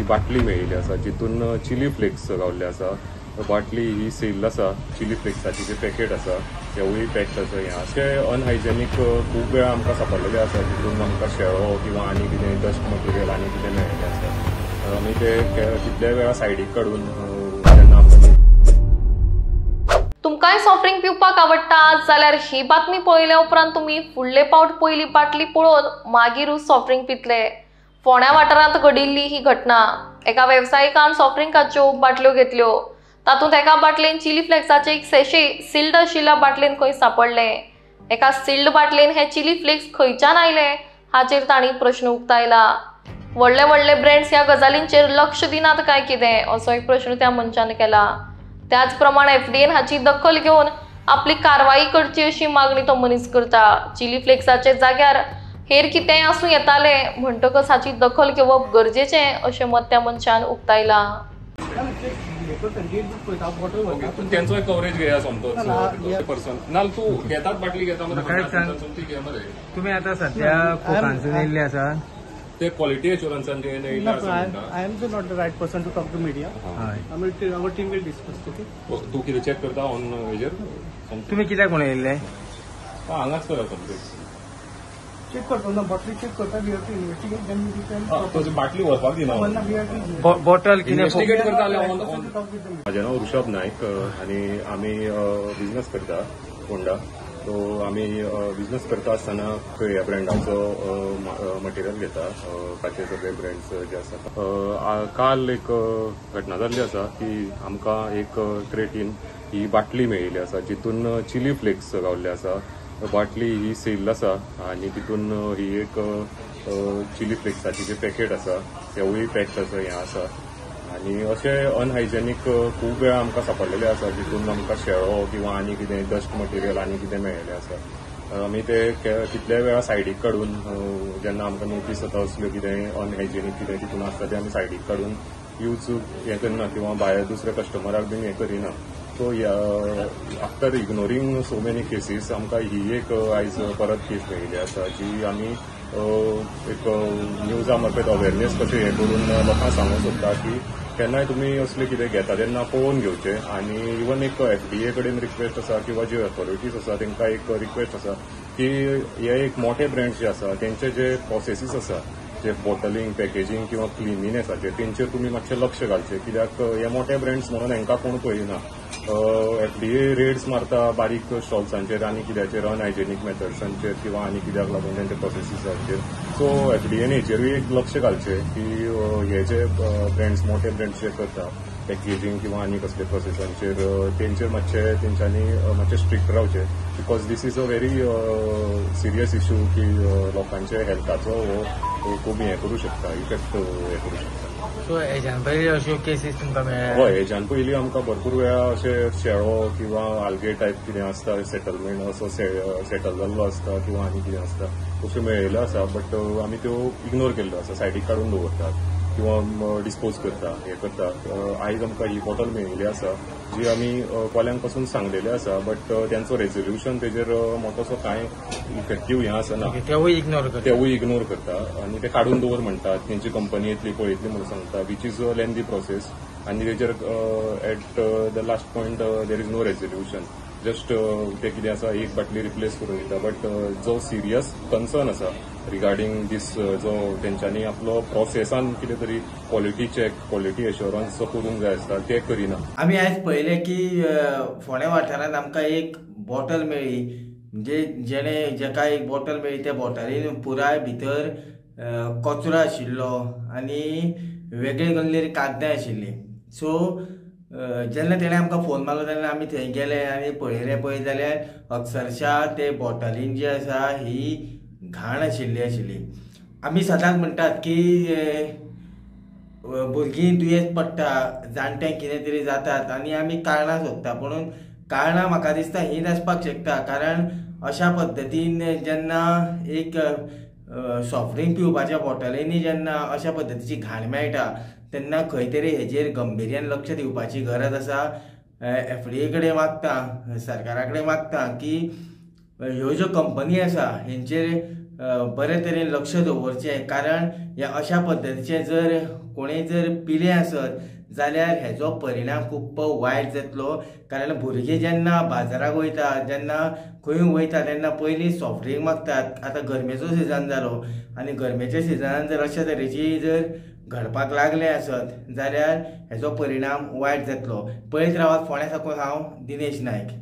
बाटली मेळिल्ली आसा जितून चिली फ्लेक्स गावल्ले आसा। बाटली ही सील आसा, चिली फ्लेक्साची जे पॅकेट आसा तेवूय पॅक्ड आसा। हें अशे अनहायजेनीक खूब वेळा आमकां सापडलेले आसा जितून आमकां शेळो किंवा आनी कितें डस्ट मटेरियल आनी कितें मेळिल्लें आसा। आमी ते कितले वेळा सायडीक काडून जेन्ना आमकां तुमकांय सॉफ्ट ड्रिंक पिवपाक आवडटा जाल्यार ही बातमी पळयल्या उपरांत तुम्ही फुडले पावट पयली बाटली पळोवन मागीरूच सॉफ्ट ड्रिंक पितले। फोंड्या वाठारांत घडिल्ली ही घटना। एका वेवसायिकान सॉफ्ट ड्रिंकाच्यो बाटल्यो घेतल्यो। तातूंत एका बाटलेन चिली फ्लेक्साचे एक सैशे सील्ड आशिल्ल्या बाटलेन खंय सापडले। एका सील्ड बाटलेन हे चिली फ्लेक्स खंयच्यान आयले हाचेर तांणी प्रश्न उक्तायला। व्हडले व्हडले ब्रँड्स ह्या गजालींचेर लक्ष दिनात काय कितें असो एक प्रश्न त्या मनशान केला। त्याच प्रमाणे एफडीएन हाची दखल घेवन आपली कारवाई करची अशी मागणी तो मनीस करता। चिली फ्लेक्साचे जाग्यार हेर कितेंय आसूं येताले म्हणटकच हाची दखल घेवप गरजेचें अशें मत त्या मनशान उक्तायला। त्यांचो कवरेज घेया समतो पर्सन नाल तू घेतात बाटली घेता तुम्ही आता सध्या कोकांसून येयल्ले आसा ते क्वालिटी एश्योरन्सान ते I am not the right person to talk to media. Our team will discuss. Okay. तू कितें चेक करता ऑन हेजेर तुम्ही कित्याक म्हणून येयल्ले हांगाच करा समथींग चेक करतो ना बॉटली चेक करता we have to investigate then we can तुजी बाटली व्हरपाक दिना बॉटल कितें इन्व्हेस्टिगेट करता म्हजें नांव ऋषभ नायक आनी आमी बिझनेस करता फोंडा। सो आमी बिझनेस करता आसतना ह्या ब्रँडाचो मटेरियल घेता ताचे सगळे ब्रँड्स जे आसा। काल एक घटना जाल्ली आसा की आमकां एक क्रेटीन ही बाटली मेळिल्ली आसा जितून चिली फ्लेक्स गावल्ले आसा। बाटली ही सील आसा आनी तितून ही एक चिली फ्लेक्साची जे पॅकेट आसा तेवूय पॅक्ड आसा हें आसा। आनी अशे अनहायजेनीक खूब वेळा आमकां सापडलेले आसा जितून आमकां शेळो किंवा आनी कितें डस्ट मटेरियल आनी कितें मेळिल्लें आसा। आमी ते कितले वेळा सायडीक काडून जेन्ना आमकां नोटीस जाता असल्यो कितें अनहायजेनीक कितें तितून आसता ते आमी सायडीक काडून यूज हें करना किंवा भायर दुसऱ्या कस्टमराक बीन हें करिना। So after ignoring so many cases आमकां ही एक आयज परत केस मेळिल्ली आसा जी आमी एक न्यूजा मार्फत अवेरनेस कशें हें करून लोकांक सांगूंक सोदता की केन्नाय तुमी असलें कितें घेता तेन्ना पळोवन घेवचें। आनी इवन एक एफडीए कडेन रिक्वेस्ट आसा किंवा जे ऑथॉरिटीज आसा तांकां एक रिक्वेस्ट आसा की हे एक मोठे ब्रँड्स जे आसा तेंचे जे प्रोसेसीस आसा जे बॉटलिंग पॅकेजींग किंवा क्लिनिनेसाचेर तेंचेर तुमी मातशें लक्ष घालचें कित्याक हे मोठे ब्रँड्स म्हणून हांकां कोण पळयना। एफडीए रेड्स मारता बारीक स्टॉल्सांचेर आनी कित्याचेर अनहायजेनीक मेथड्सांचेर किंवा आनी कित्याक लागून तेंचे प्रोसेसीसांचेर। सो एफडीएन हेचेरूय एक लक्ष घालचें की हे जे ब्रँड्स मोठे ब्रँड्स जे करता पॅकेजींग किंवा आनी कसले प्रोसेसांचेर तेंचेर तेंच्यांनी मातशें स्ट्रिक्ट रावचें because this is a very serious issue की लोकांचे हेल्थाचो हो खूब हें करूं शकता इफेक्ट हें करूं शकता। सो हेज्यान पयलीं अश्यो केसीस तुमकां मेळ्ळ्या? हय हेज्यान पयलीं आमकां भरपूर वेळा अशे शेळो किंवा आल्गे टायप कितें आसता सेटलमेंट असो सेटल जाल्लो आसता किंवा आनी कितें आसता अश्यो मेळिल्ल्यो आसा बट आमी त्यो इग्नोर केल्ल्यो आसा सायडीक काडून दवरतात किंवा डिस्पोज करता हें करता। आयज आमकां ही बॉटल मेळिल्ली आसा जी आमी कोल्यांक पासून सांगलेले आसा बट त्यांचो रेझोल्युशन तेजेर मोठोसो कांय इफेक्टीव हें आसना तेवूय इग्नोर करता आनी ते काडून दवर म्हणटात तेंची कंपनी येतली पळयतली म्हणून सांगता which is a lengthy process आनी तेजेर at the last point there is no resolution just ते कितें आसा एक बाटली रिप्लेस करून दिता बट जो सिरियस कन्सर्न आसा रिगार्डींग दीस जो तेंच्यांनी आपलो प्रोसेसान कितें तरी क्वॉलिटी चॅक क्वॉलिटी एश्योरन्स जो करूंक जाय आसता ते करिना। आमी आयज पळयलें की फोंड्या वाठारांत आमकां एक बॉटल मेळ्ळी म्हणजे जेका एक बॉटल मेळ्ळी त्या बॉटलीन पुराय भितर कचरो आशिल्लो आनी वेगळे कसलेरी कागदां आशिल्लीं। सो जेन्ना तेणें आमकां फोन मारलो तेन्ना आमी थंय गेले आनी पळयत जाल्यार अक्षरशा ते बॉटलीन जी आसा ही घाण आशिल्ली। आमी सदांच म्हणटात की भुरगीं दुयेंत पडटा जाणट्यांक कितें तरी जातात आनी आमी कारणां सोदता पूण कारणां म्हाका दिसता हीच आसपाक शकता कारण अशा पद्दतीन जेन्ना एक सॉफ्ट ड्रिंक पिवपाच्या बॉटलींनी जेन्ना अशा पद्दतीची घाण मेळटा तेन्ना खंय तरी हेजेर गंभीर्यान लक्ष दिवपाची गरज आसा। एफडीए कडेन मागता सरकारा कडेन मागता की ह्यो ज्यो कंपनी आसा हेंचेर बरे तरेन लक्ष दवरचें, कारण ह्या अशा पद्दतीचे जर कोणेय जर पिले आसत जाल्यार हेजो परिणाम खूब वायट जातलो. कारण भुरगे जेन्ना बाजाराक वयता, जेन्ना खंय वयता तेन्ना पयलीं सॉफ्ट ड्रिंक मागतात. आतां गरमेचो सिजन जालो आनी गरमेच्या सिजनान जर अशा तरेची जर घडपाक लागले आसत जाल्यार हेजो परिणाम वायट जातलो. पळयत रावात, फोंड्या साकून हांव दिनेश नायक.